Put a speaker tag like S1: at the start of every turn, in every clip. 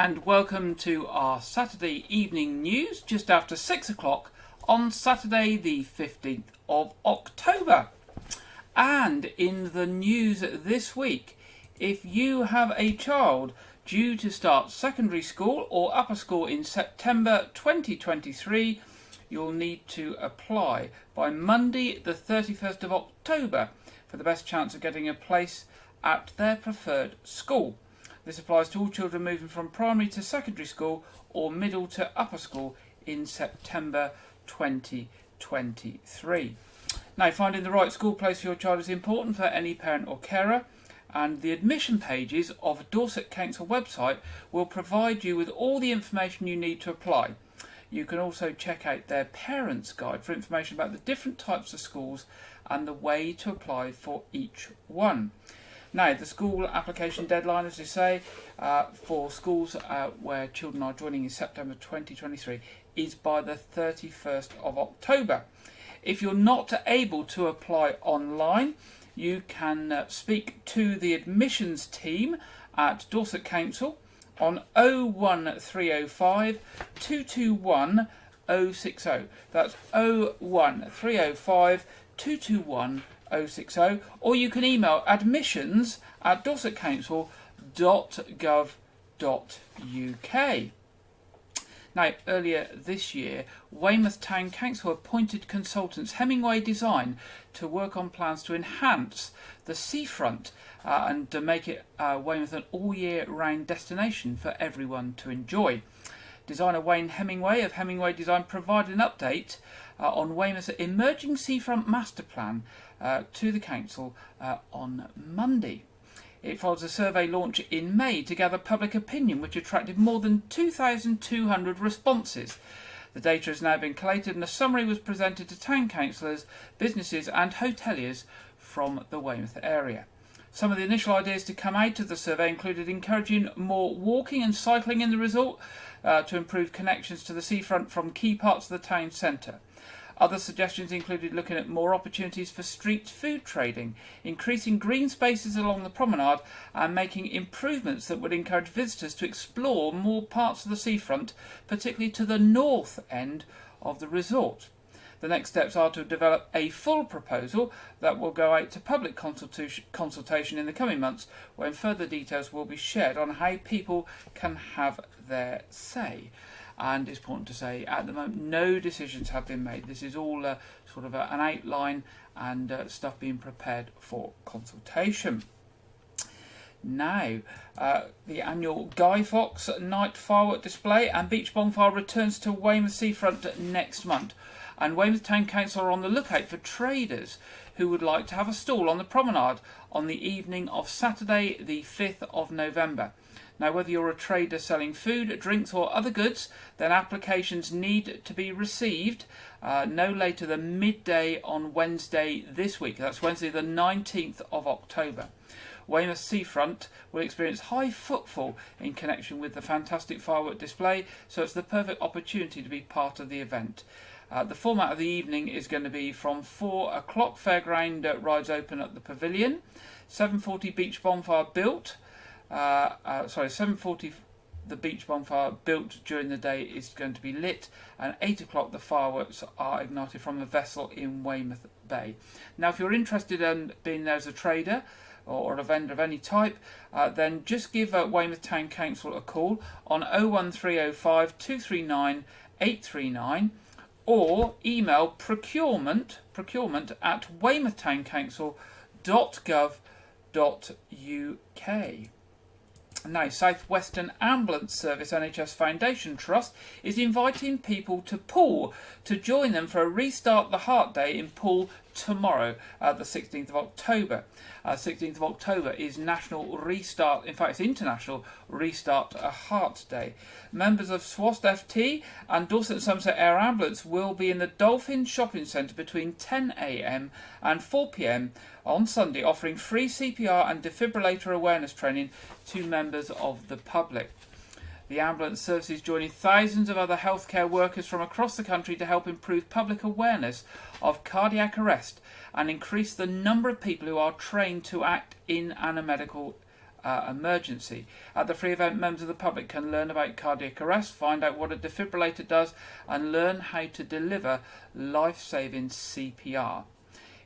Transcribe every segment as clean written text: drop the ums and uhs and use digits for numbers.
S1: and welcome to our Saturday evening news just after 6 o'clock on Saturday the 15th of October. And in the news this week, if you have a child due to start secondary school or upper school in September 2023, you'll need to apply by Monday the 31st of October for the best chance of getting a place at their preferred school. This applies to all children moving from primary to secondary school or middle to upper school in September 2023. Now, finding the right school place for your child is important for any parent or carer, and the admission pages of Dorset Council website will provide you with all the information you need to apply. You can also check out their Parents Guide for information about the different types of schools and the way to apply for each one. Now, the school application deadline, as they say, for schools where children are joining in September 2023 is by the 31st of October. If you're not able to apply online, you can speak to the admissions team at Dorset Council on 01305 221 060. That's 01305 221 060, or you can email admissions@dorsetcouncil.gov.uk. Now, earlier this year, Weymouth Town Council appointed consultants Hemingway Design to work on plans to enhance the seafront and to make it Weymouth an all-year-round destination for everyone to enjoy. Designer Wayne Hemingway of Hemingway Design provided an update on Weymouth's emerging seafront master plan to the council on Monday. It follows a survey launch in May to gather public opinion, which attracted more than 2,200 responses. The data has now been collated and a summary was presented to town councillors, businesses and hoteliers from the Weymouth area. Some of the initial ideas to come out of the survey included encouraging more walking and cycling in the resort to improve connections to the seafront from key parts of the town centre. Other suggestions included looking at more opportunities for street food trading, increasing green spaces along the promenade and making improvements that would encourage visitors to explore more parts of the seafront, particularly to the north end of the resort. The next steps are to develop a full proposal that will go out to public consultation in the coming months, when further details will be shared on how people can have their say. And it's important to say, at the moment, no decisions have been made. This is all sort of an outline and stuff being prepared for consultation. Now, the annual Guy Fawkes night firework display and beach bonfire returns to Weymouth Seafront next month. And Weymouth Town Council are on the lookout for traders who would like to have a stall on the promenade on the evening of Saturday the 5th of November. Now, whether you're a trader selling food, drinks or other goods, then applications need to be received no later than midday on Wednesday this week. That's Wednesday the 19th of October. Weymouth Seafront will experience high footfall in connection with the fantastic firework display, so it's the perfect opportunity to be part of the event. The format of the evening is going to be from 4 o'clock, fairground rides open at the pavilion, 7:40 beach bonfire built. 7:40 the beach bonfire built during the day is going to be lit, and 8 o'clock the fireworks are ignited from a vessel in Weymouth Bay. Now, if you're interested in being there as a trader or a vendor of any type, then just give Weymouth Town Council a call on 01305 239 839 or email procurement at weymouthtowncouncil.gov.uk. Now, South Western Ambulance Service NHS Foundation Trust is inviting people to Poole to join them for a Restart the Heart Day in Poole tomorrow, the 16th of October. 16th of October is National Restart, in fact it's International Restart a Heart Day. Members of SWAST FT and Dorset and Somerset Air Ambulance will be in the Dolphin Shopping Centre between 10 a.m. and 4 p.m. on Sunday, offering free CPR and defibrillator awareness training to members of the public. The ambulance service is joining thousands of other healthcare workers from across the country to help improve public awareness of cardiac arrest and increase the number of people who are trained to act in a medical emergency. At the free event, members of the public can learn about cardiac arrest, find out what a defibrillator does, and learn how to deliver life-saving CPR.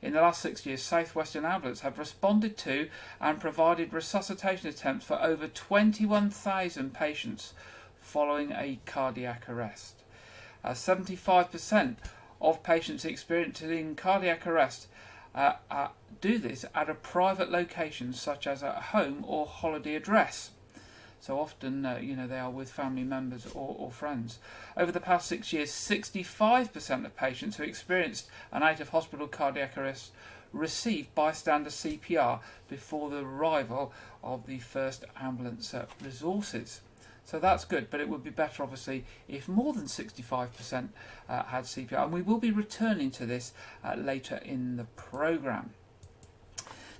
S1: In the last 6 years, South Western ambulance have responded to and provided resuscitation attempts for over 21,000 patients following a cardiac arrest. 75% of patients experiencing cardiac arrest do this at a private location, such as a home or holiday address. So often, they are with family members or friends. Over the past 6 years, 65% of patients who experienced an out-of-hospital cardiac arrest received bystander CPR before the arrival of the first ambulance resources. So that's good, but it would be better, obviously, if more than 65% had CPR. And we will be returning to this later in the programme.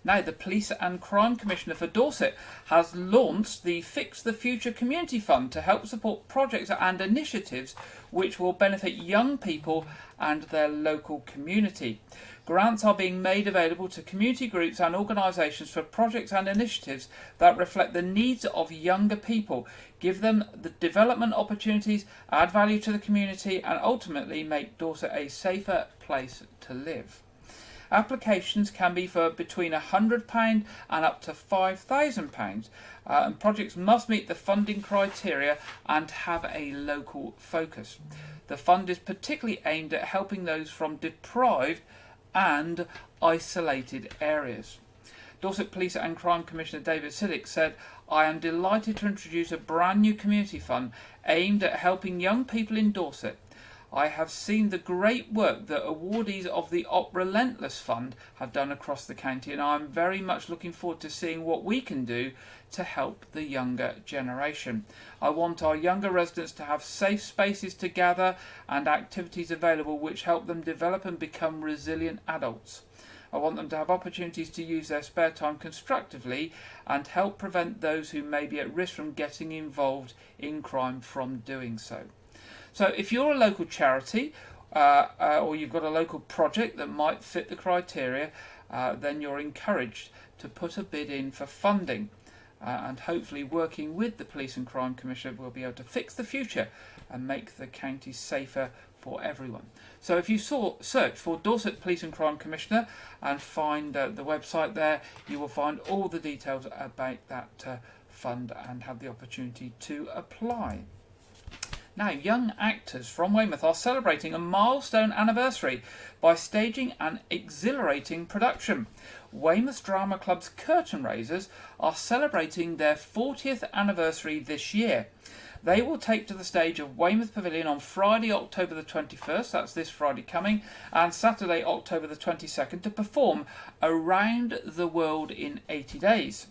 S1: Now, the Police and Crime Commissioner for Dorset has launched the Fix the Future Community Fund to help support projects and initiatives which will benefit young people and their local community. Grants are being made available to community groups and organisations for projects and initiatives that reflect the needs of younger people, give them the development opportunities, add value to the community, and ultimately make Dorset a safer place to live. Applications can be for between £100 and up to £5,000, and projects must meet the funding criteria and have a local focus. The fund is particularly aimed at helping those from deprived and isolated areas. Dorset Police and Crime Commissioner David Siddick said, "I am delighted to introduce a brand new community fund aimed at helping young people in Dorset. I have seen the great work that awardees of the Op Relentless Fund have done across the county, and I am very much looking forward to seeing what we can do to help the younger generation. I want our younger residents to have safe spaces to gather and activities available which help them develop and become resilient adults. I want them to have opportunities to use their spare time constructively and help prevent those who may be at risk from getting involved in crime from doing so." So if you're a local charity or you've got a local project that might fit the criteria, then you're encouraged to put a bid in for funding. And hopefully working with the Police and Crime Commissioner will be able to fix the future and make the county safer for everyone. So if you search for Dorset Police and Crime Commissioner and find the website there, you will find all the details about that fund and have the opportunity to apply. Now, young actors from Weymouth are celebrating a milestone anniversary by staging an exhilarating production. Weymouth Drama Club's Curtain Raisers are celebrating their 40th anniversary this year. They will take to the stage of Weymouth Pavilion on Friday, October the 21st, that's this Friday coming, and Saturday, October the 22nd, to perform Around the World in 80 Days.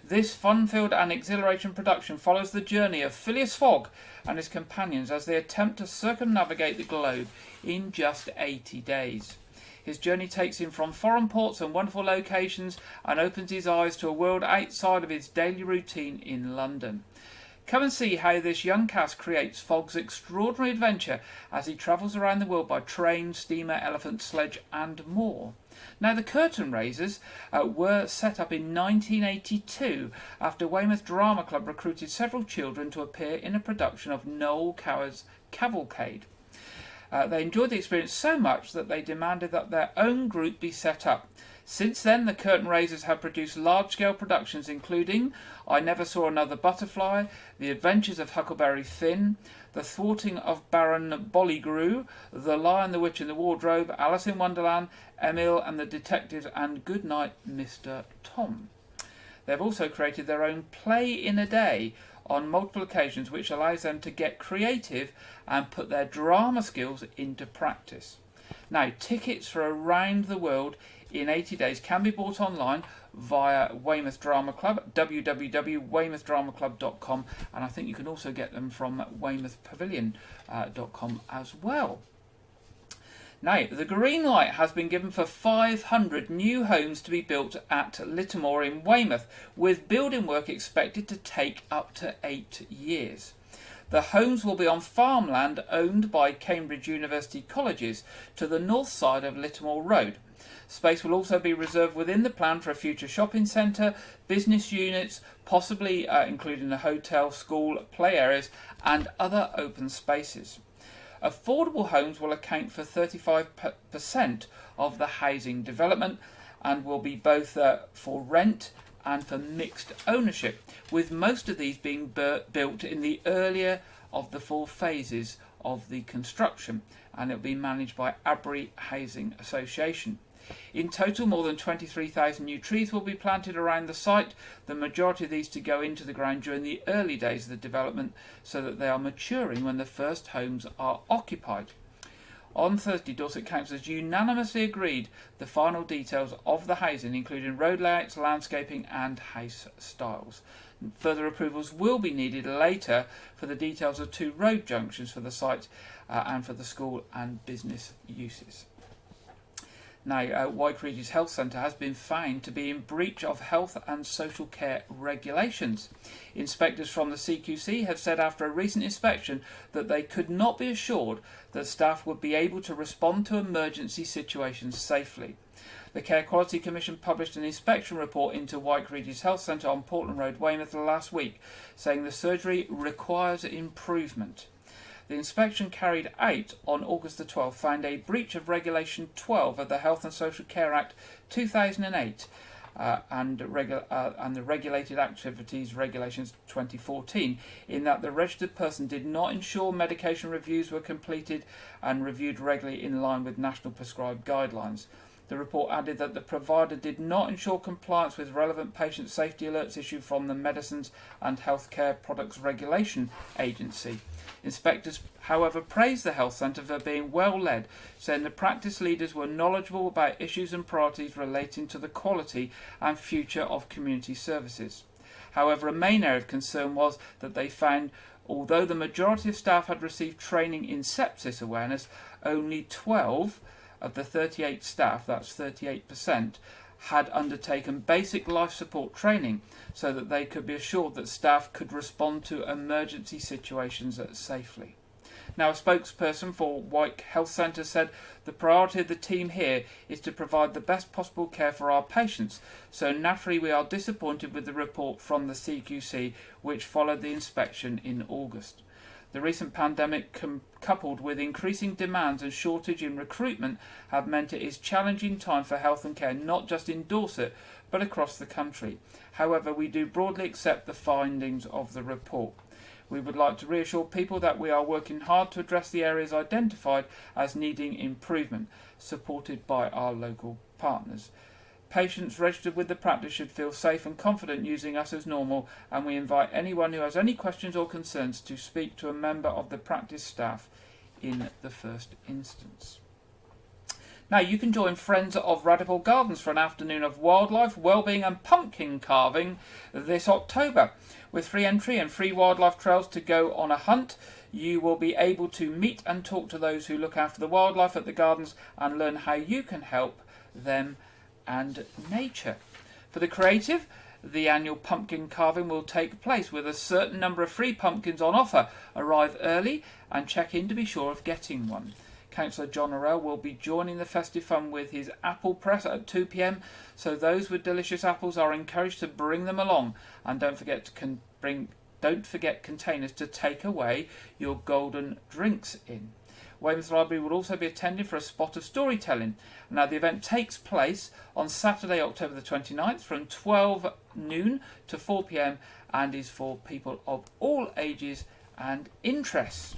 S1: This fun-filled and exhilarating production follows the journey of Phileas Fogg and his companions as they attempt to circumnavigate the globe in just 80 days. His journey takes him from foreign ports and wonderful locations and opens his eyes to a world outside of his daily routine in London. Come and see how this young cast creates Fogg's extraordinary adventure as he travels around the world by train, steamer, elephant, sledge and more. Now, the Curtain Raisers were set up in 1982 after Weymouth Drama Club recruited several children to appear in a production of Noel Coward's Cavalcade. They enjoyed the experience so much that they demanded that their own group be set up. Since then, the Curtain Raisers have produced large-scale productions including I Never Saw Another Butterfly, The Adventures of Huckleberry Finn, The Thwarting of Baron Bollygrew, The Lion, the Witch and the Wardrobe, Alice in Wonderland, Emil and the Detectives, and Goodnight, Mr. Tom. They've also created their own Play in a Day on multiple occasions, which allows them to get creative and put their drama skills into practice. Now, tickets for Around the World in 80 Days can be bought online via Weymouth Drama Club, www.weymouthdramaclub.com, and I think you can also get them from weymouthpavilion.com as well. Now, the green light has been given for 500 new homes to be built at Littermore in Weymouth, with building work expected to take up to 8 years. The homes will be on farmland owned by Cambridge University colleges to the north side of Littermore Road. Space will also be reserved within the plan for a future shopping centre, business units, possibly including a hotel, school, play areas and other open spaces. Affordable homes will account for 35% of the housing development and will be both for rent and for mixed ownership, with most of these being built in the earlier of the 4 phases of the construction, and it will be managed by Abbury Housing Association. In total, more than 23,000 new trees will be planted around the site, the majority of these to go into the ground during the early days of the development so that they are maturing when the first homes are occupied. On Thursday, Dorset councillors unanimously agreed the final details of the housing, including road layouts, landscaping and house styles. Further approvals will be needed later for the details of 2 road junctions for the site and for the school and business uses. Now, Wyke Regis Health Centre has been found to be in breach of health and social care regulations. Inspectors from the CQC have said after a recent inspection that they could not be assured that staff would be able to respond to emergency situations safely. The Care Quality Commission published an inspection report into Wyke Regis Health Centre on Portland Road, Weymouth last week, saying the surgery requires improvement. The inspection carried out on August the 12th found a breach of Regulation 12 of the Health and Social Care Act 2008 and the Regulated Activities Regulations 2014, in that the registered person did not ensure medication reviews were completed and reviewed regularly in line with national prescribed guidelines. The report added that the provider did not ensure compliance with relevant patient safety alerts issued from the Medicines and Healthcare Products Regulation Agency. Inspectors, however, praised the health centre for being well led, saying the practice leaders were knowledgeable about issues and priorities relating to the quality and future of community services. However, a main area of concern was that they found, although the majority of staff had received training in sepsis awareness, only 12 of the 38 staff, that's 38%, had undertaken basic life support training so that they could be assured that staff could respond to emergency situations safely. Now, a spokesperson for Wyke Health Centre said the priority of the team here is to provide the best possible care for our patients, so naturally we are disappointed with the report from the CQC which followed the inspection in August. The recent pandemic, coupled with increasing demands and shortage in recruitment, have meant it is a challenging time for health and care, not just in Dorset, but across the country. However, we do broadly accept the findings of the report. We would like to reassure people that we are working hard to address the areas identified as needing improvement, supported by our local partners. Patients registered with the practice should feel safe and confident using us as normal, and we invite anyone who has any questions or concerns to speak to a member of the practice staff in the first instance. Now, you can join Friends of Radipole Gardens for an afternoon of wildlife, wellbeing and pumpkin carving this October. With free entry and free wildlife trails to go on a hunt, you will be able to meet and talk to those who look after the wildlife at the gardens and learn how you can help them and nature. For the creative, the annual pumpkin carving will take place with a certain number of free pumpkins on offer. Arrive early and check in to be sure of getting one. Councillor John Orell will be joining the festive fun with his apple press at 2 p.m, so those with delicious apples are encouraged to bring them along, and don't forget containers to take away your golden drinks in. Weymouth Library will also be attending for a spot of storytelling. Now, the event takes place on Saturday, October the 29th from 12 noon to 4 p.m. and is for people of all ages and interests.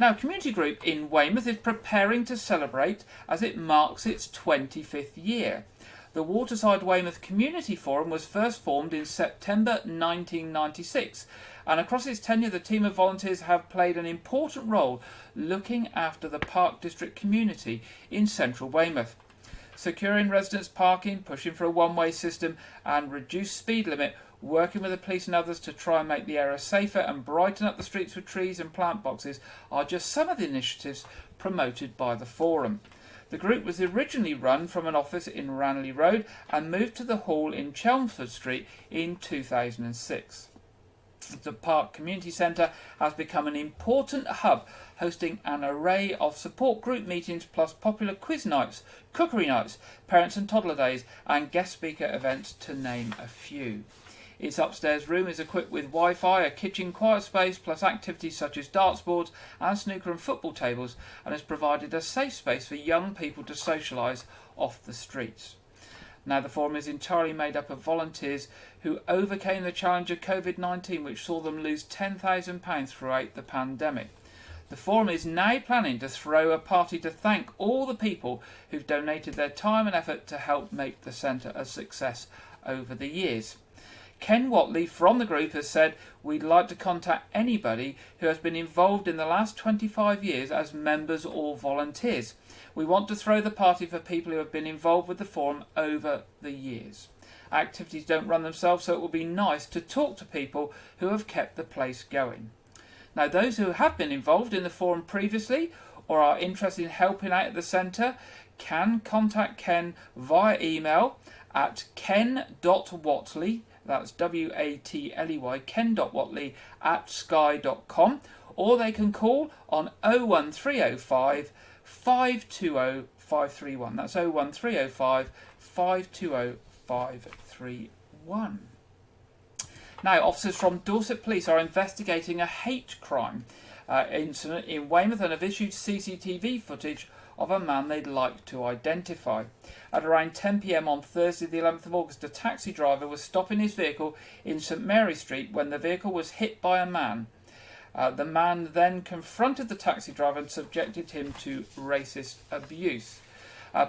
S1: Now, Community Group in Weymouth is preparing to celebrate as it marks its 25th year. The Waterside Weymouth Community Forum was first formed in September 1996, and across its tenure the team of volunteers have played an important role looking after the Park District community in central Weymouth. Securing residents' parking, pushing for a one-way system and reduced speed limit, working with the police and others to try and make the area safer and brighten up the streets with trees and plant boxes are just some of the initiatives promoted by the forum. The group was originally run from an office in Ranelagh Road and moved to the hall in Chelmsford Street in 2006. The park community centre has become an important hub, hosting an array of support group meetings plus popular quiz nights, cookery nights, parents and toddler days and guest speaker events, to name a few. Its upstairs room is equipped with Wi-Fi, a kitchen, quiet space, plus activities such as darts boards and snooker and football tables, and has provided a safe space for young people to socialise off the streets. Now, the forum is entirely made up of volunteers who overcame the challenge of COVID-19, which saw them lose £10,000 throughout the pandemic. The forum is now planning to throw a party to thank all the people who've donated their time and effort to help make the centre a success over the years. Ken Watley from the group has said, "We'd like to contact anybody who has been involved in the last 25 years as members or volunteers. We want to throw the party for people who have been involved with the forum over the years. Activities don't run themselves, so it will be nice to talk to people who have kept the place going." Now, those who have been involved in the forum previously or are interested in helping out at the centre can contact Ken via email at ken.watley, that's W-A-T-L-E-Y, ken.watley @sky.com, or they can call on 01305 520 531. That's 01305 520 531. Now, officers from Dorset Police are investigating a hate crime incident in Weymouth and have issued CCTV footage of a man they'd like to identify. At around 10 p.m. on Thursday the 11th of August, a taxi driver was stopping his vehicle in St Mary Street when the vehicle was hit by a man. The man then confronted the taxi driver and subjected him to racist abuse.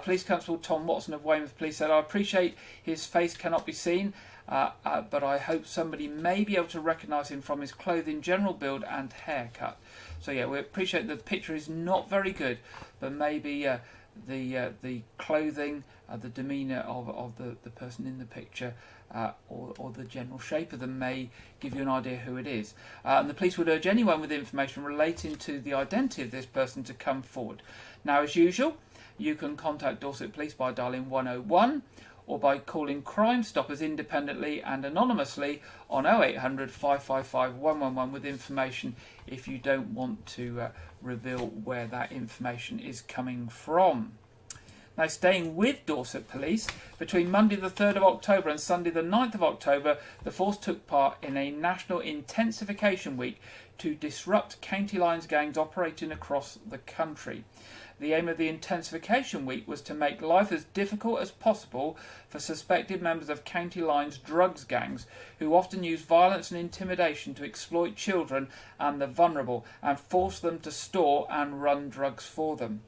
S1: Police Constable Tom Watson of Weymouth Police said, "I appreciate his face cannot be seen, but I hope somebody may be able to recognise him from his clothing, general build and haircut." So yeah, we appreciate that the picture is not very good, but maybe the clothing, the demeanour of the person in the picture, or the general shape of them may give you an idea who it is. And the police would urge anyone with information relating to the identity of this person to come forward. Now, as usual, you can contact Dorset Police by dialing 101 or by calling Crime Stoppers independently and anonymously on 0800 555 111 with information if you don't want to reveal where that information is coming from. Now, staying with Dorset Police, between Monday the 3rd of October and Sunday the 9th of October, the force took part in a national intensification week to disrupt county lines gangs operating across the country. The aim of the intensification week was to make life as difficult as possible for suspected members of county lines drugs gangs, who often use violence and intimidation to exploit children and the vulnerable and force them to store and run drugs for them.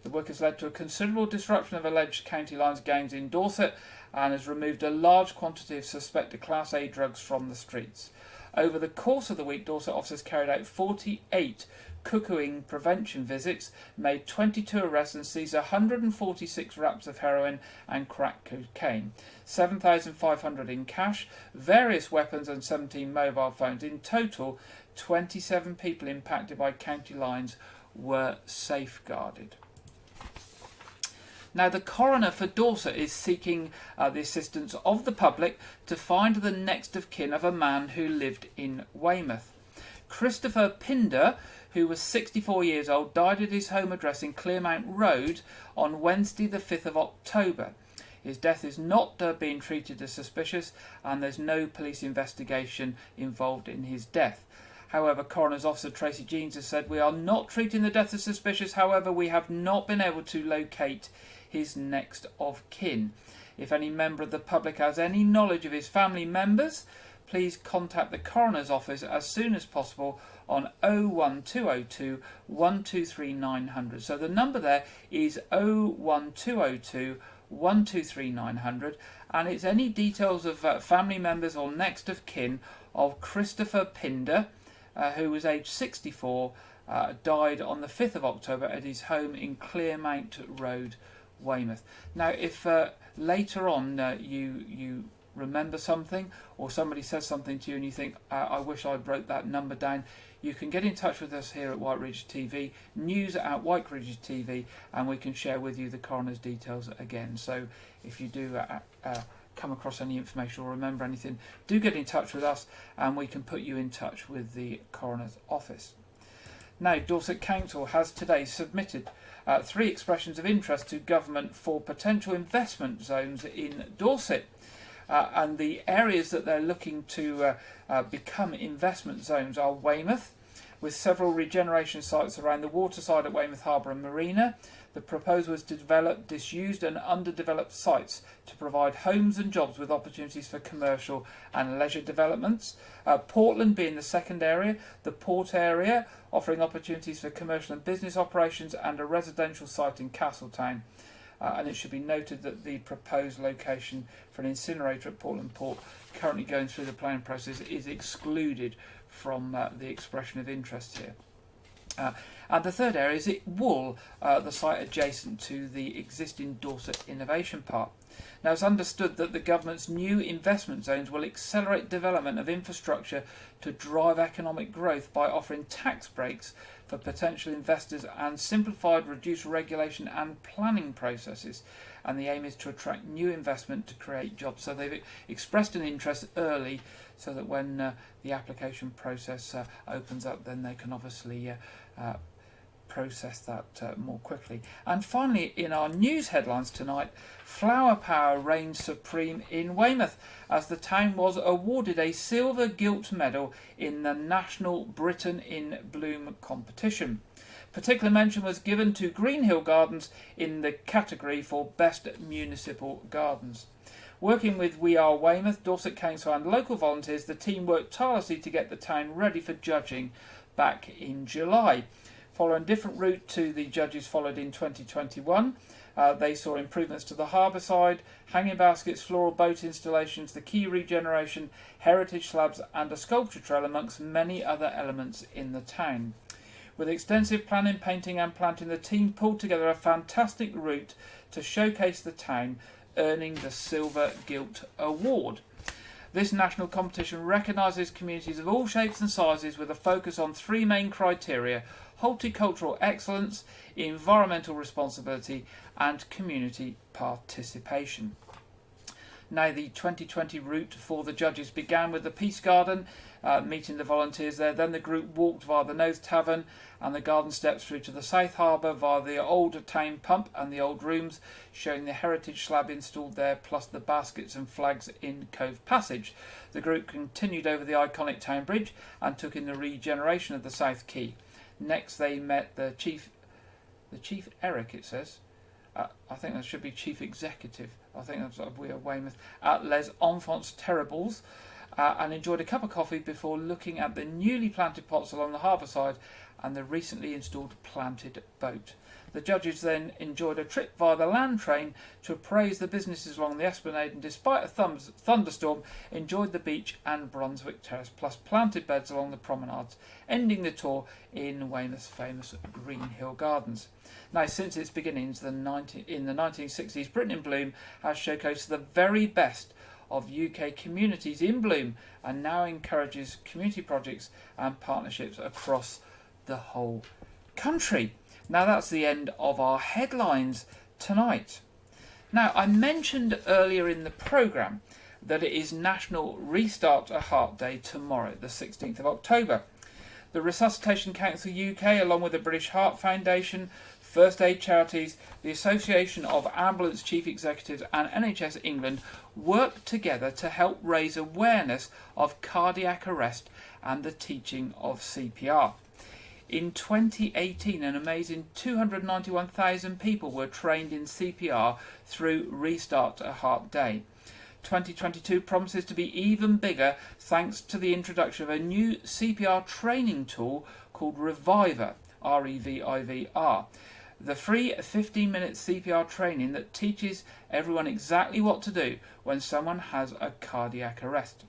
S1: The work has led to a considerable disruption of alleged county lines gangs in Dorset and has removed a large quantity of suspected Class A drugs from the streets. Over the course of the week, Dorset officers carried out 48 cuckooing prevention visits, made 22 arrests and seized 146 wraps of heroin and crack cocaine, 7,500 in cash, various weapons and 17 mobile phones. In total, 27 people impacted by county lines were safeguarded. Now, the coroner for Dorset is seeking the assistance of the public to find the next of kin of a man who lived in Weymouth. Christopher Pinder, who was 64 years old, died at his home address in Clearmount Road on Wednesday the 5th of October. His death is not being treated as suspicious, and there's no police investigation involved in his death. However, Coroner's Officer Tracy Jeans has said, "We are not treating the death as suspicious. However, we have not been able to locate his next of kin. If any member of the public has any knowledge of his family members, please contact the Coroner's Office as soon as possible on 01202 123 900. So the number there is 01202 123 900, and it's any details of family members or next of kin of Christopher Pinder, who was aged 64, died on the 5th of October at his home in Clearmount Road, Weymouth. Now, if later on you remember something, or somebody says something to you and you think, I wish I'd wrote that number down, you can get in touch with us here at Wyke Regis TV, news at Wyke Regis TV, and we can share with you the coroner's details again. So if you do come across any information or remember anything, do get in touch with us and we can put you in touch with the Coroner's Office. Now, Dorset Council has today submitted 3 expressions of interest to government for potential investment zones in Dorset. And the areas that they're looking to become investment zones are Weymouth, with several regeneration sites around the waterside at Weymouth Harbour and Marina. The proposal is to develop disused and underdeveloped sites to provide homes and jobs with opportunities for commercial and leisure developments. Portland being the second area, the port area offering opportunities for commercial and business operations, and a residential site in Castletown. And it should be noted that the proposed location for an incinerator at Portland Port, currently going through the planning process, is excluded from the expression of interest here. And the third area is at Wool, the site adjacent to the existing Dorset Innovation Park. Now, it's understood that the government's new investment zones will accelerate development of infrastructure to drive economic growth by offering tax breaks for potential investors and simplified, reduced regulation and planning processes. And the aim is to attract new investment to create jobs. So they've expressed an interest early so that when the application process opens up, then they can obviously process that more quickly. And finally, in our news headlines tonight, flower power reigned supreme in Weymouth as the town was awarded a silver gilt medal in the National Britain in Bloom competition. Particular mention was given to Greenhill Gardens in the category for Best Municipal Gardens. Working with We Are Weymouth, Dorset Council and local volunteers, the team worked tirelessly to get the town ready for judging back in July. Following a different route to the judges followed in 2021, they saw improvements to the harbour side, hanging baskets, floral boat installations, the quay regeneration, heritage slabs and a sculpture trail amongst many other elements in the town. With extensive planning, painting and planting, the team pulled together a fantastic route to showcase the town, earning the Silver Gilt Award. This national competition recognises communities of all shapes and sizes with a focus on 3 main criteria: horticultural excellence, environmental responsibility and community participation. Now, the 2020 route for the judges began with the Peace Garden, meeting the volunteers there. Then the group walked via the Nose Tavern and the garden steps through to the South Harbour via the old town pump and the old rooms, showing the heritage slab installed there, plus the baskets and flags in Cove Passage. The group continued over the iconic town bridge and took in the regeneration of the South Quay. Next, they met the Chief Eric, it says. I think that should be Chief Executive. I think that's We Are Weymouth at Les Enfants Terribles, and enjoyed a cup of coffee before looking at the newly planted pots along the harbour side and the recently installed planted boat. The judges then enjoyed a trip via the land train to appraise the businesses along the esplanade, and despite a thunderstorm, enjoyed the beach and Brunswick Terrace, plus planted beds along the promenades, ending the tour in Weymouth's famous Greenhill Gardens. Now, since its beginnings in the 1960s, Britain in Bloom has showcased the very best of UK communities in bloom and now encourages community projects and partnerships across the whole country. Now, that's the end of our headlines tonight. Now, I mentioned earlier in the programme that it is National Restart a Heart Day tomorrow, the 16th of October. The Resuscitation Council UK, along with the British Heart Foundation, First Aid Charities, the Association of Ambulance Chief Executives and NHS England work together to help raise awareness of cardiac arrest and the teaching of CPR. In 2018, an amazing 291,000 people were trained in CPR through Restart a Heart Day. 2022 promises to be even bigger thanks to the introduction of a new CPR training tool called Reviver, R-E-V-I-V-R. The free 15-minute CPR training that teaches everyone exactly what to do when someone has a cardiac arrest.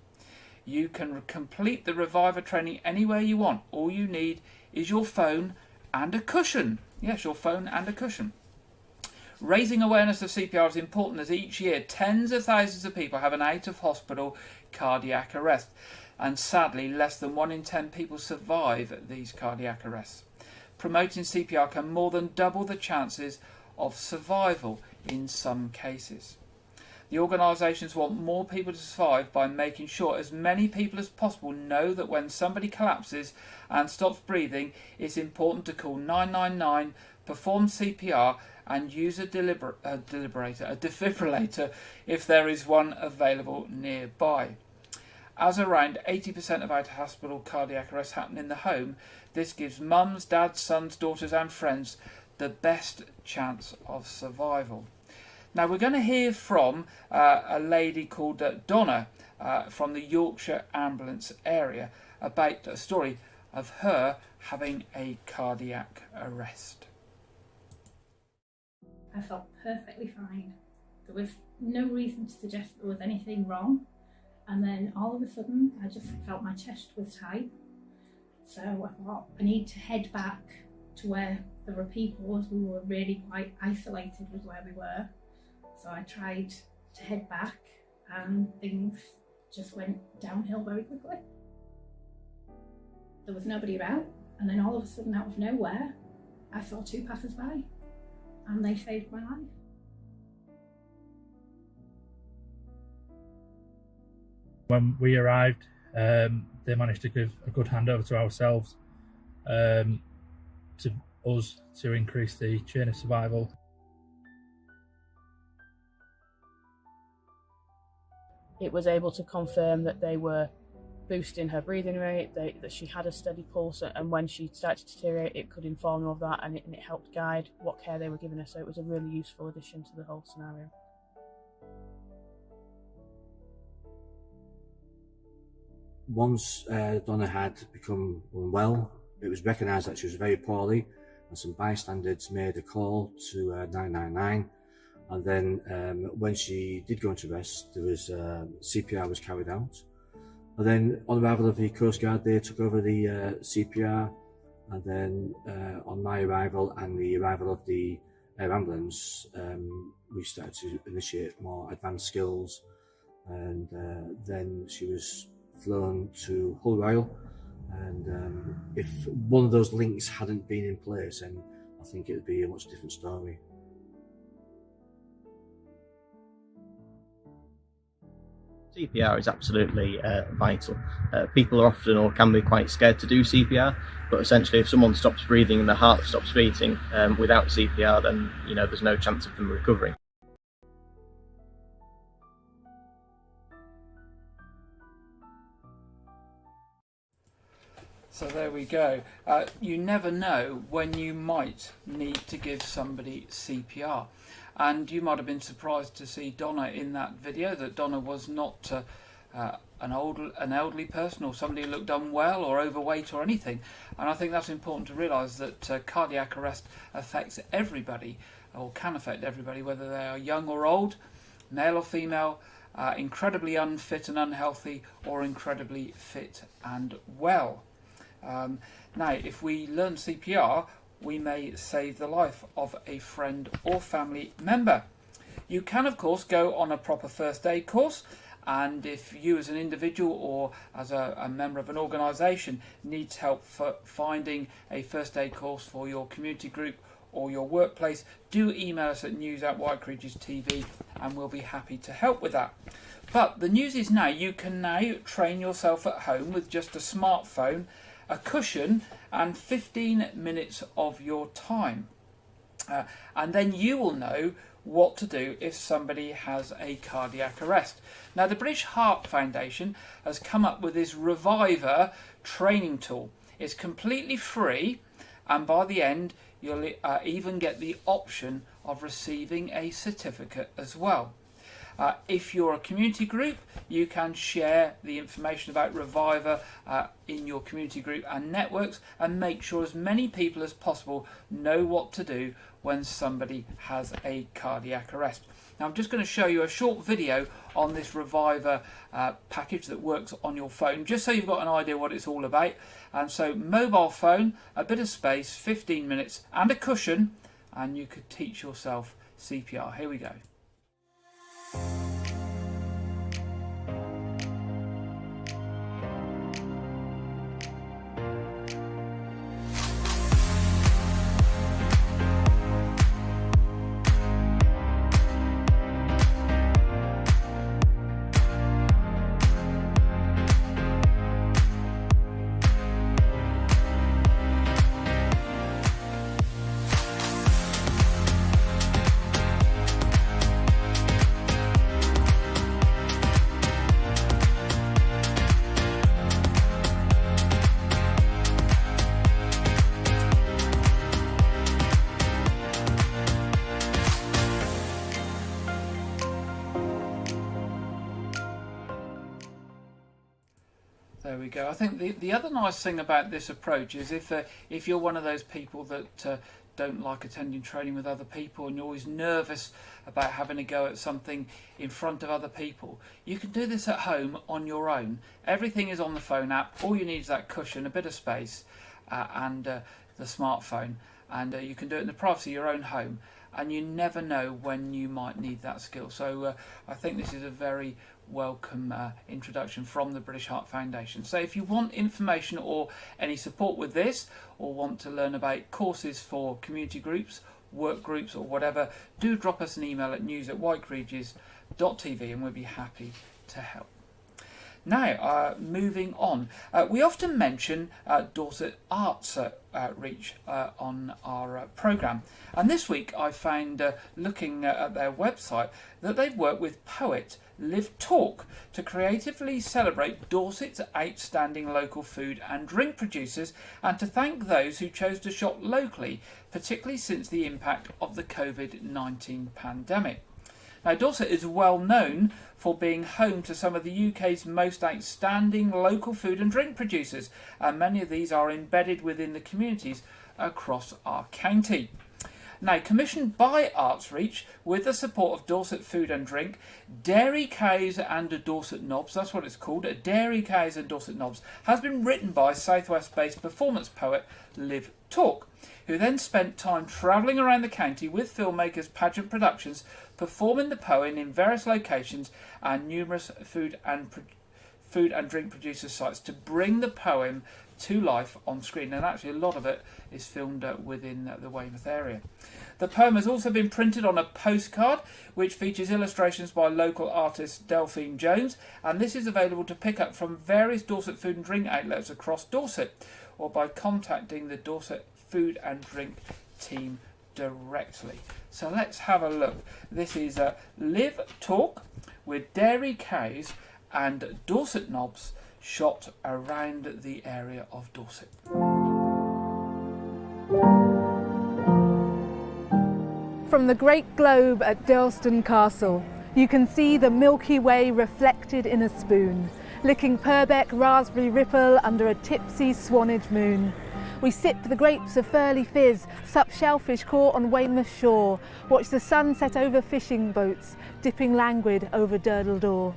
S1: You can complete the Reviver training anywhere you want. All you need is your phone and a cushion. Yes, your phone and a cushion. Raising awareness of CPR is important as each year tens of thousands of people have an out-of-hospital cardiac arrest, and sadly less than 1 in 10 people survive these cardiac arrests. Promoting CPR can more than double the chances of survival in some cases. The organisations want more people to survive by making sure as many people as possible know that when somebody collapses and stops breathing, it's important to call 999, perform CPR and use a defibrillator if there is one available nearby. As around 80% of out-of-hospital cardiac arrests happen in the home, this gives mums, dads, sons, daughters and friends the best chance of survival. Now we're going to hear from a lady called Donna from the Yorkshire ambulance area about a story of her having a cardiac arrest.
S2: I felt perfectly fine. There was no reason to suggest there was anything wrong. And then all of a sudden, I just felt my chest was tight. So I thought I need to head back to where there were people, as we were really quite isolated with where we were. So I tried to head back and things just went downhill very quickly. There was nobody about, and then all of a sudden, out of nowhere, I saw two passers-by and they saved my life.
S3: When we arrived, they managed to give a good handover to ourselves, to us, to increase the chain of survival.
S4: It was able to confirm that they were boosting her breathing rate, that she had a steady pulse, and when she started to deteriorate, it could inform them of that, and it helped guide what care they were giving her. So it was a really useful addition to the whole scenario.
S5: Once Donna had become unwell, it was recognised that she was very poorly, and some bystanders made a call to 999. And then when she did go into rest, there was CPR was carried out. And then on arrival of the Coast Guard, they took over the CPR. And then on my arrival and the arrival of the air ambulance, we started to initiate more advanced skills. And then she was flown to Hull Royal, and if one of those links hadn't been in place, then I think it would be a much different story.
S6: CPR is absolutely vital. People are often or can be quite scared to do CPR, but essentially if someone stops breathing and their heart stops beating without CPR, then there's no chance of them recovering.
S1: So there we go. You never know when you might need to give somebody CPR. And you might have been surprised to see Donna in that video, that Donna was not an elderly person or somebody who looked unwell or overweight or anything. And I think that's important to realise that cardiac arrest affects everybody, or can affect everybody, whether they are young or old, male or female, incredibly unfit and unhealthy, or incredibly fit and well. Now, if we learn CPR, we may save the life of a friend or family member. You can, of course, go on a proper first aid course, and if you as an individual or as a member of an organisation needs help for finding a first aid course for your community group or your workplace, do email us at news@wyke.TV and we'll be happy to help with that. But the news is now you can now train yourself at home with just a smartphone, a cushion and 15 minutes of your time. And then you will know what to do if somebody has a cardiac arrest. Now, the British Heart Foundation has come up with this Reviver training tool. It's completely free, and by the end you'll even get the option of receiving a certificate as well. If you're a community group, you can share the information about Reviver in your community group and networks, and make sure as many people as possible know what to do when somebody has a cardiac arrest. Now, I'm just going to show you a short video on this Reviver package that works on your phone, just so you've got an idea what it's all about. And so, mobile phone, a bit of space, 15 minutes and a cushion, and you could teach yourself CPR. Here we go. go. I think the other nice thing about this approach is if you're one of those people that don't like attending training with other people and you're always nervous about having a go at something in front of other people, you can do this at home on your own. Everything is on the phone app. All you need is that cushion, a bit of space, and the smartphone, and you can do it in the privacy of your own home, and you never know when you might need that skill. So I think this is a very welcome introduction from the British Heart Foundation. So if you want information or any support with this, or want to learn about courses for community groups, work groups or whatever, do drop us an email at news@wykeregis.tv and we'll be happy to help. Now, moving on, we often mention Dorset Arts Reach on our programme, and this week I found, looking at their website, that they've worked with poet Liv Talk to creatively celebrate Dorset's outstanding local food and drink producers, and to thank those who chose to shop locally, particularly since the impact of the COVID-19 pandemic. Now, Dorset is well known for being home to some of the UK's most outstanding local food and drink producers, and many of these are embedded within the communities across our county. Now, commissioned by Arts Reach with the support of Dorset Food and Drink, Dairy Cows and Dorset Knobs, that's what it's called, Dairy Cows and Dorset Knobs, has been written by Southwest-based performance poet Liv Talk, who then spent time travelling around the county with filmmakers, pageant productions, performing the poem in various locations and numerous food and drink producer sites to bring the poem to life on screen, and actually a lot of it is filmed within the Weymouth area. The poem has also been printed on a postcard which features illustrations by local artist Delphine Jones, and this is available to pick up from various Dorset food and drink outlets across Dorset, or by contacting the Dorset Food and Drink team directly. So let's have a look. This is Liv Talk with Dairy Cows and Dorset Knobs, shot around the area of Dorset.
S7: From the great globe at Durlston Castle, you can see the Milky Way reflected in a spoon, licking Purbeck raspberry ripple under a tipsy Swanage moon. We sip the grapes of Furley Fizz, sup shellfish caught on Weymouth shore, watch the sun set over fishing boats, dipping languid over Durdle Door.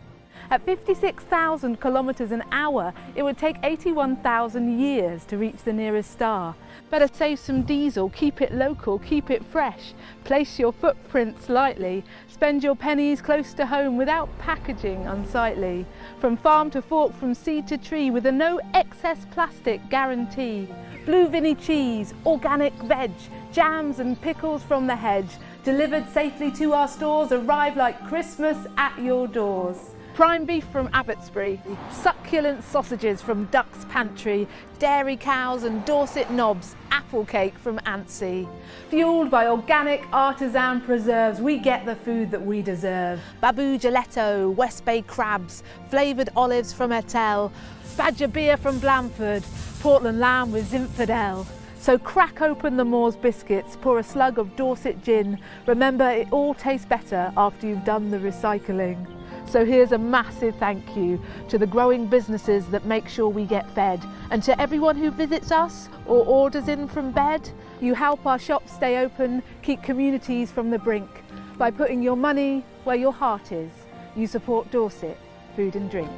S7: At 56,000 kilometres an hour, it would take 81,000 years to reach the nearest star. Better save some diesel, keep it local, keep it fresh. Place your footprints lightly, spend your pennies close to home without packaging unsightly. From farm to fork, from seed to tree, with a no excess plastic guarantee. Blue Vinny cheese, organic veg, jams and pickles from the hedge, delivered safely to our stores, arrive like Christmas at your doors. Prime beef from Abbotsbury, succulent sausages from Duck's Pantry, Dairy Cows and Dorset Knobs, apple cake from Anstey. Fueled by organic artisan preserves, we get the food that we deserve. Babou Gelato, West Bay crabs, flavoured olives from Etel, Badger beer from Blandford, Portland lamb with Zinfandel. So crack open the Moore's biscuits, pour a slug of Dorset gin. Remember, it all tastes better after you've done the recycling. So here's a massive thank you to the growing businesses that make sure we get fed, and to everyone who visits us or orders in from bed. You help our shops stay open, keep communities from the brink. By putting your money where your heart is, you support Dorset Food and Drink.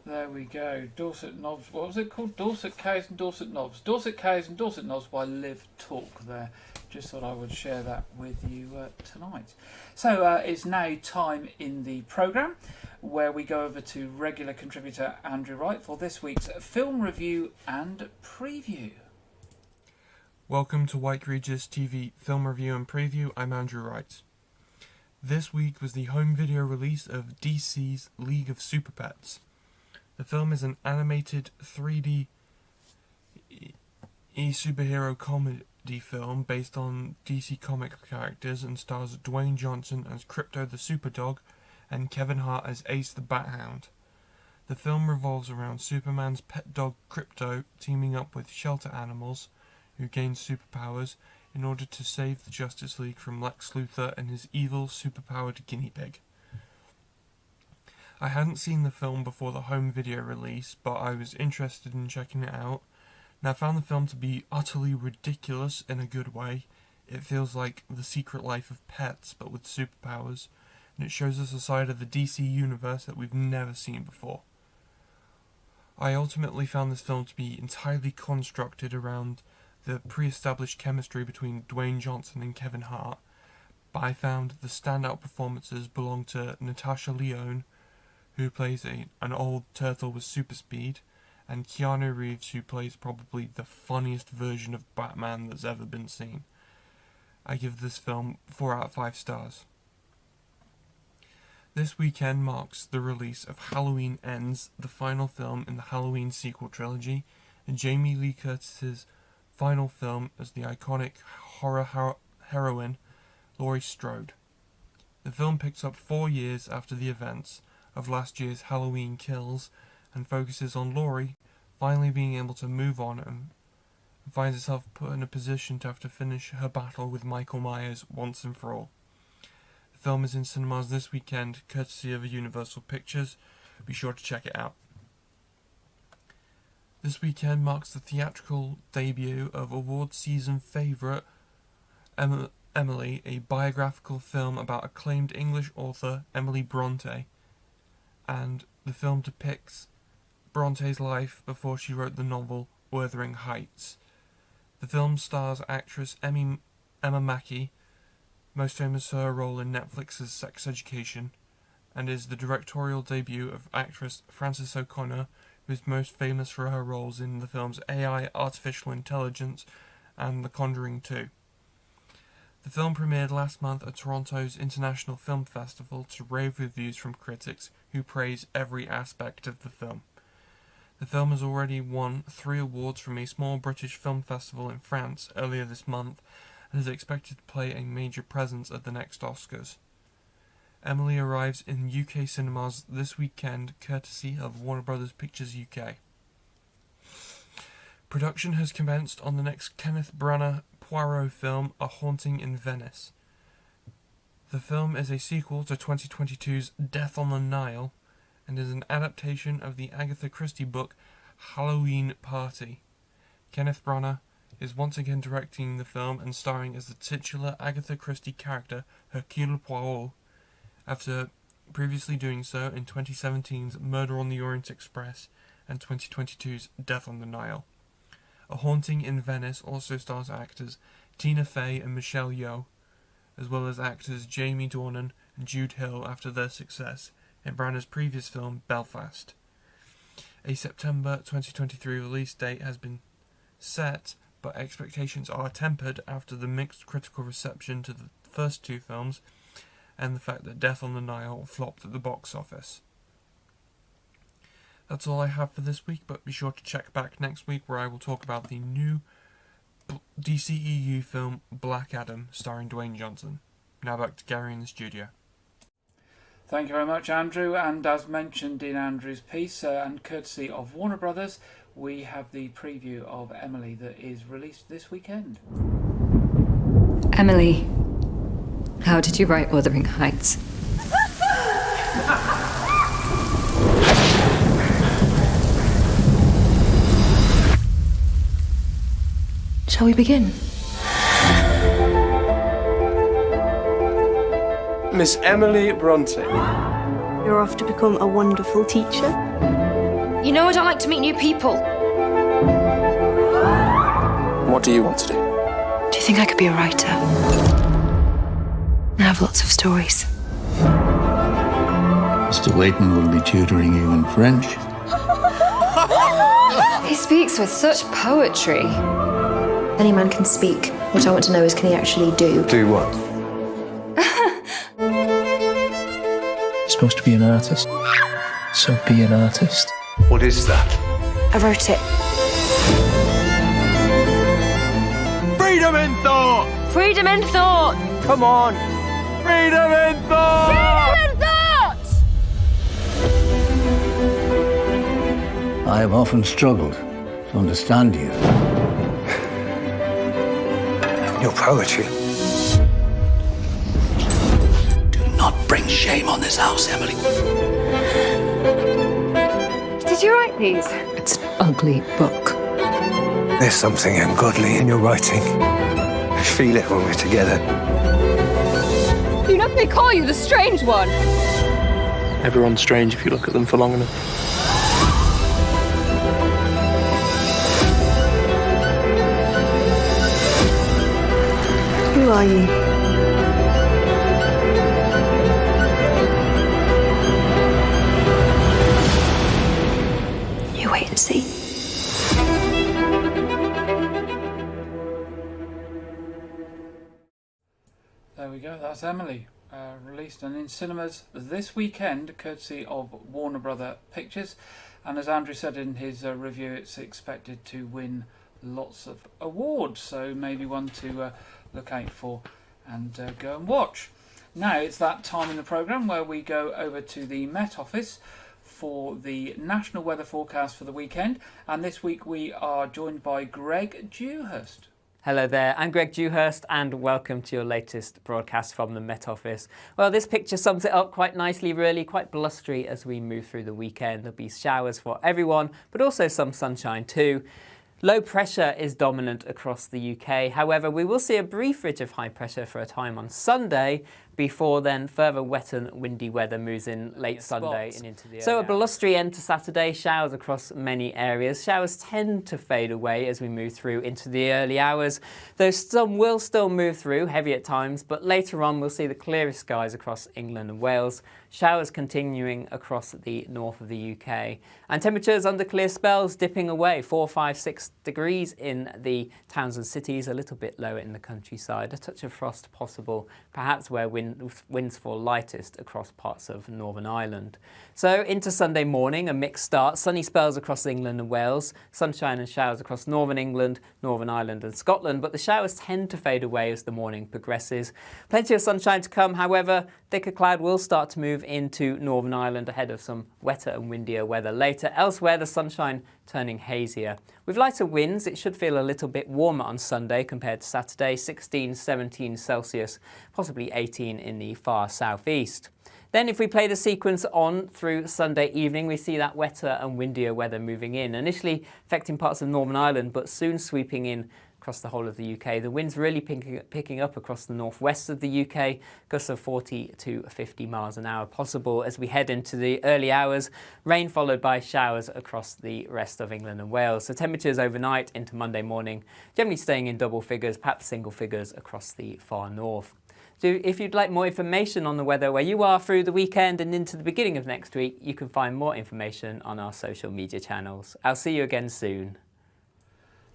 S1: There we go. Dorset Knobs. What was it called? Dorset Cows and Dorset Knobs. Dorset Cows and Dorset Knobs by Liv Talk there. Just thought I would share that with you tonight. So it's now time in the programme where we go over to regular contributor Andrew Wright for this week's film review and preview.
S8: Welcome to Wyke Regis TV Film Review and Preview. I'm Andrew Wright. This week was the home video release of DC's League of Super Pets. The film is an animated 3D superhero comedy film based on DC comic characters and stars Dwayne Johnson as Crypto the Superdog and Kevin Hart as Ace the Bat Hound. The film revolves around Superman's pet dog Krypto teaming up with shelter animals who gain superpowers in order to save the Justice League from Lex Luthor and his evil superpowered guinea pig. I hadn't seen the film before the home video release, but I was interested in checking it out, and I found the film to be utterly ridiculous in a good way. It feels like The Secret Life of Pets, but with superpowers, and it shows us a side of the DC universe that we've never seen before. I ultimately found this film to be entirely constructed around the pre-established chemistry between Dwayne Johnson and Kevin Hart, but I found the standout performances belong to Natasha Lyonne, who plays an old turtle with super speed, and Keanu Reeves, who plays probably the funniest version of Batman that's ever been seen. I give this film 4 out of 5 stars. This weekend marks the release of Halloween Ends, the final film in the Halloween sequel trilogy, and Jamie Lee Curtis's final film as the iconic horror heroine, Laurie Strode. The film picks up 4 years after the events of last year's Halloween Kills and focuses on Laurie finally being able to move on and finds herself put in a position to have to finish her battle with Michael Myers once and for all. The film is in cinemas this weekend, courtesy of Universal Pictures. Be sure to check it out. This weekend marks the theatrical debut of award season favourite Emily, a biographical film about acclaimed English author Emily Bronte, and the film depicts Bronte's life before she wrote the novel Wuthering Heights. The film stars actress Emma Mackey, most famous for her role in Netflix's Sex Education, and is the directorial debut of actress Frances O'Connor, who is most famous for her roles in the films AI, Artificial Intelligence, and The Conjuring 2. The film premiered last month at Toronto's International Film Festival to rave reviews from critics who praise every aspect of the film. The film has already won 3 awards from a small British film festival in France earlier this month and is expected to play a major presence at the next Oscars. Emily arrives in UK cinemas this weekend, courtesy of Warner Bros. Pictures UK. Production has commenced on the next Kenneth Branagh Poirot film, A Haunting in Venice. The film is a sequel to 2022's Death on the Nile and is an adaptation of the Agatha Christie book Halloween Party. Kenneth Branagh is once again directing the film and starring as the titular Agatha Christie character Hercule Poirot, after previously doing so in 2017's Murder on the Orient Express and 2022's Death on the Nile. A Haunting in Venice also stars actors Tina Fey and Michelle Yeoh, as well as actors Jamie Dornan and Jude Hill after their success in Branagh's previous film Belfast. A September 2023 release date has been set, but expectations are tempered after the mixed critical reception to the first 2 films and the fact that Death on the Nile flopped at the box office. That's all I have for this week, but be sure to check back next week where I will talk about the new DCEU film Black Adam starring Dwayne Johnson. Now back to Gary in the studio.
S1: Thank you very much, Andrew. And as mentioned in Andrew's piece, and courtesy of Warner Brothers, we have the preview of Emily that is released this weekend.
S9: Emily, how did you write Wuthering Heights? Shall we begin?
S10: Miss Emily Bronte.
S11: You're off to become a wonderful teacher.
S9: You know I don't like to meet new people.
S10: What do you want to do?
S9: Do you think I could be a writer? I have lots of stories.
S12: Mr. Wakeman will be tutoring you in French.
S9: He speaks with such poetry.
S11: Any man can speak. What I want to know is, can he actually do?
S10: Do what?
S12: You're supposed to be an artist. So be an artist.
S10: What is that?
S11: I wrote it.
S10: Freedom in thought!
S9: Freedom in thought!
S10: Come on! Freedom in thought!
S9: Freedom in thought!
S13: I have often struggled to understand you.
S10: Your poetry.
S13: Do not bring shame on this house, Emily.
S9: Did you write these? It's an ugly book.
S10: There's something ungodly in your writing. I feel it when we're together.
S9: You know they call you the strange one.
S12: Everyone's strange if you look at them for long enough.
S11: Who are you? You wait and see.
S1: There we go, that's Emily. Released and in cinemas this weekend, courtesy of Warner Brother Pictures. And as Andrew said in his review, it's expected to win lots of awards, so maybe one to look out for and go and watch. Now it's that time in the programme where we go over to the Met Office for the national weather forecast for the weekend, and this week we are joined by Greg Dewhurst.
S14: Hello there, I'm Greg Dewhurst and welcome to your latest broadcast from the Met Office. Well, this picture sums it up quite nicely really, quite blustery as we move through the weekend. There'll be showers for everyone, but also some sunshine too. Low pressure is dominant across the UK. However, we will see a brief ridge of high pressure for a time on Sunday, before then further wet and windy weather moves in late Sunday and into the So a blustery end to Saturday, showers across many areas. Showers tend to fade away as we move through into the early hours, though some will still move through, heavy at times, but later on we'll see the clearest skies across England and Wales. Showers continuing across the north of the UK. And temperatures under clear spells dipping away, 4, 5, 6 degrees in the towns and cities, a little bit lower in the countryside. A touch of frost possible, perhaps where winds fall lightest across parts of Northern Ireland. So into Sunday morning, a mixed start. Sunny spells across England and Wales, sunshine and showers across Northern England, Northern Ireland and Scotland, but the showers tend to fade away as the morning progresses. Plenty of sunshine to come, however, thicker cloud will start to move into Northern Ireland ahead of some wetter and windier weather later. Elsewhere, the sunshine turning hazier. With lighter winds, it should feel a little bit warmer on Sunday compared to Saturday, 16, 17 Celsius, possibly 18 in the far southeast. Then if we play the sequence on through Sunday evening, we see that wetter and windier weather moving in, initially affecting parts of Northern Ireland, but soon sweeping in across the whole of the UK. The wind's really picking up across the northwest of the UK, gusts of 40 to 50 miles an hour possible as we head into the early hours. Rain followed by showers across the rest of England and Wales. So temperatures overnight into Monday morning, generally staying in double figures, perhaps single figures across the far north. So if you'd like more information on the weather where you are through the weekend and into the beginning of next week, you can find more information on our social media channels. I'll see you again soon.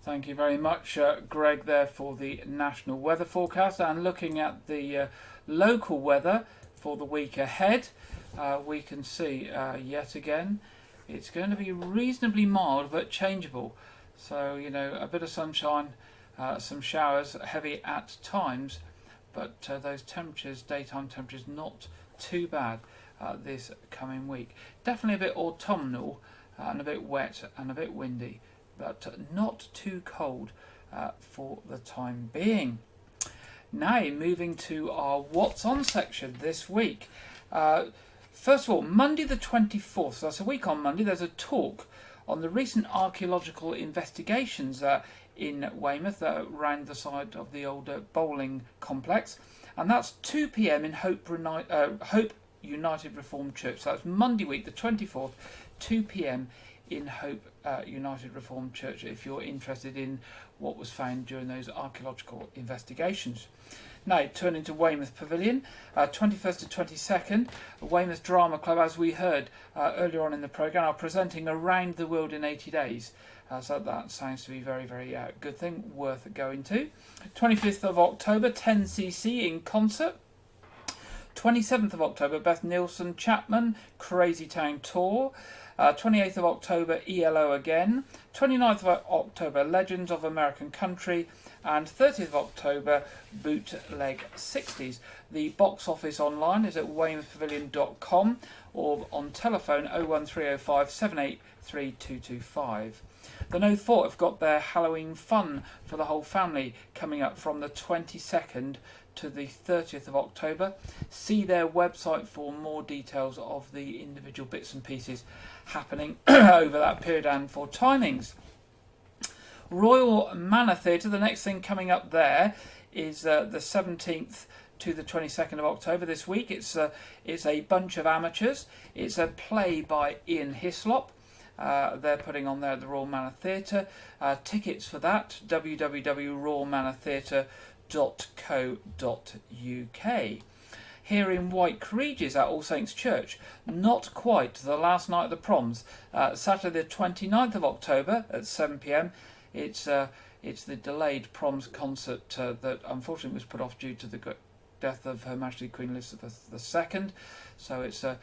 S1: Thank you very much, Greg, there for the national weather forecast. And looking at the local weather for the week ahead, we can see yet again it's going to be reasonably mild but changeable. So, you know, a bit of sunshine, some showers, heavy at times, but those temperatures, daytime temperatures, not too bad this coming week. Definitely a bit autumnal and a bit wet and a bit windy, but not too cold for the time being. Now, moving to our What's On section this week. First of all, Monday the 24th, so that's a week on Monday, there's a talk on the recent archaeological investigations in Weymouth around the site of the old bowling complex. And that's 2 p.m. in Hope United Reformed Church. So that's Monday week, the 24th, 2 p.m. in Hope United Reformed Church, if you're interested in what was found during those archaeological investigations. Now, turning to Weymouth Pavilion, 21st to 22nd, Weymouth Drama Club, as we heard earlier on in the programme, are presenting Around the World in 80 Days. So that sounds to be very, very good thing, worth going to. 25th of October, 10cc in concert. 27th of October, Beth Nielsen Chapman, Crazy Town Tour. 28th of October, ELO again. 29th of October, Legends of American Country. And 30th of October, Bootleg 60s. The box office online is at weymouthpavilion.com or on telephone 01305 783 225. The No Thought have got their Halloween fun for the whole family coming up from the 22nd to the 30th of October. See their website for more details of the individual bits and pieces happening over that period and for timings. Royal Manor Theatre, the next thing coming up there is the 17th to the 22nd of October this week. It's a bunch of amateurs. It's a play by Ian Hislop. They're putting on there at the Royal Manor Theatre. Tickets for that, www.royalmanortheatre.co.uk. Here in Wyke, Regis at All Saints Church, not quite the last night of the proms. Saturday the 29th of October at 7 p.m. It's the delayed proms concert that unfortunately was put off due to the death of Her Majesty Queen Elizabeth II. So it's a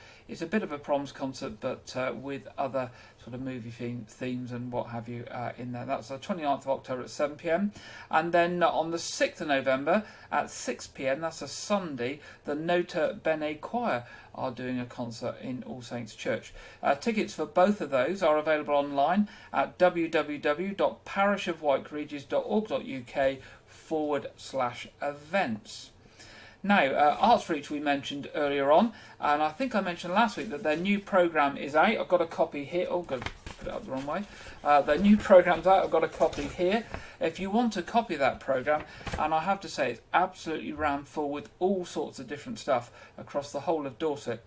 S1: bit of a proms concert, but with other sort of movie themes and what have you in there. That's the 29th of October at 7 p.m. And then on the 6th of November at 6 p.m, that's a Sunday, the Nota Bene Choir are doing a concert in All Saints Church. Tickets for both of those are available online at www.parishofwykeregis.org.uk/events. Now, Arts Reach we mentioned earlier on, and I think I mentioned last week that their new programme is out. I've got a copy here. Oh, God, put it up the wrong way. Their new programme's out. I've got a copy here. If you want a copy of that programme, and I have to say it's absolutely rammed full with all sorts of different stuff across the whole of Dorset,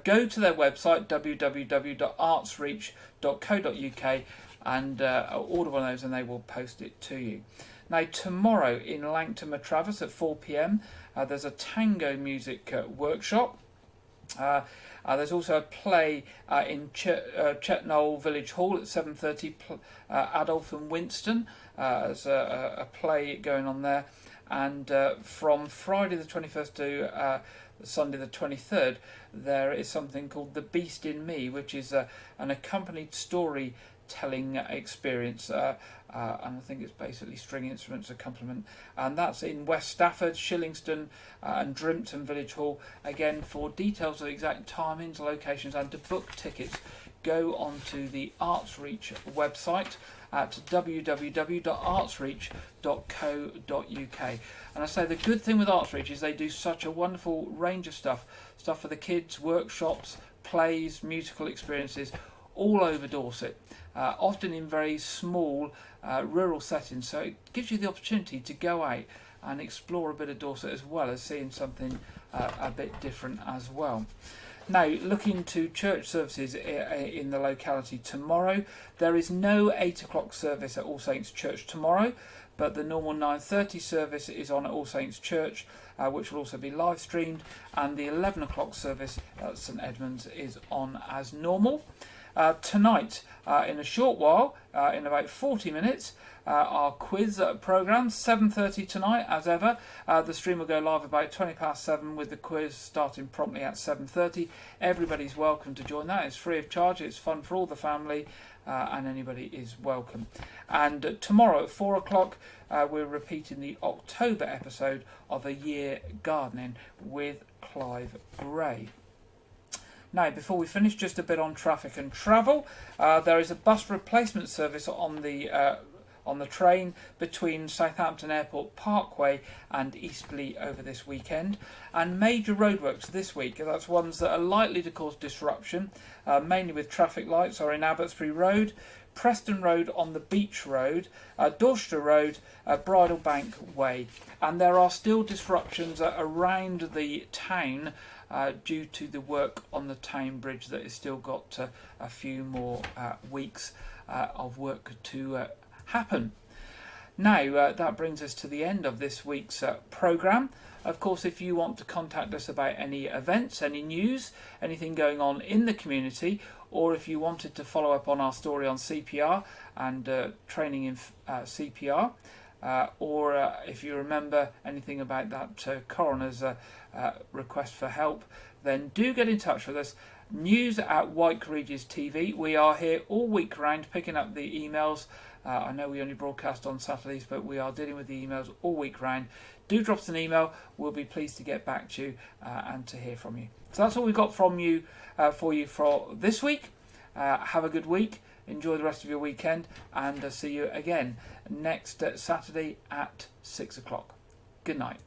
S1: go to their website, www.artsreach.co.uk, and order one of those and they will post it to you. Now, tomorrow in Langton Matravis at 4 p.m, there's a tango music workshop. There's also a play in Chetnole Village Hall at 7:30. Adolf and Winston. There's a play going on there. And from Friday the 21st to Sunday the 23rd, there is something called The Beast in Me, which is an accompanied storytelling experience. And I think it's basically string instruments accompaniment, and that's in West Stafford, Shillingston and Drimpton Village Hall. Again, for details of exact timings, locations and to book tickets, go onto the Arts Reach website at www.artsreach.co.uk. And I say the good thing with Arts Reach is they do such a wonderful range of stuff for the kids, workshops, plays, musical experiences all over Dorset, often in very small rural settings, so it gives you the opportunity to go out and explore a bit of Dorset as well as seeing something a bit different as well. Now, looking to church services in the locality tomorrow, there is no 8 o'clock service at All Saints Church tomorrow, but the normal 9:30 service is on at All Saints Church, which will also be live streamed, and the 11 o'clock service at St Edmunds is on as normal. Tonight, in a short while, in about 40 minutes, our quiz programme, 7:30 tonight, as ever. The stream will go live about 20 past 7 with the quiz starting promptly at 7:30. Everybody's welcome to join that. It's free of charge. It's fun for all the family, and anybody is welcome. And tomorrow at 4 o'clock, we're repeating the October episode of A Year Gardening with Clive Gray. Now, before we finish, just a bit on traffic and travel. There is a bus replacement service on the train between Southampton Airport Parkway and Eastleigh over this weekend. And major roadworks this week, that's ones that are likely to cause disruption, mainly with traffic lights, are in Abbotsbury Road, Preston Road on the Beach Road, Dorset Road, Bridlebank Way. And there are still disruptions around the town due to the work on the town bridge that has still got a few more weeks of work to happen. Now, that brings us to the end of this week's programme. Of course, if you want to contact us about any events, any news, anything going on in the community, or if you wanted to follow up on our story on CPR and training in CPR, or if you remember anything about that coroner's request for help, then do get in touch with us. News at Wyke Regis TV. We are here all week round picking up the emails. I know we only broadcast on Saturdays, but we are dealing with the emails all week round. Do drop us an email. We'll be pleased to get back to you and to hear from you. So that's all we've got from you for you for this week. Have a good week. Enjoy the rest of your weekend, and see you again next Saturday at 6 o'clock. Good night.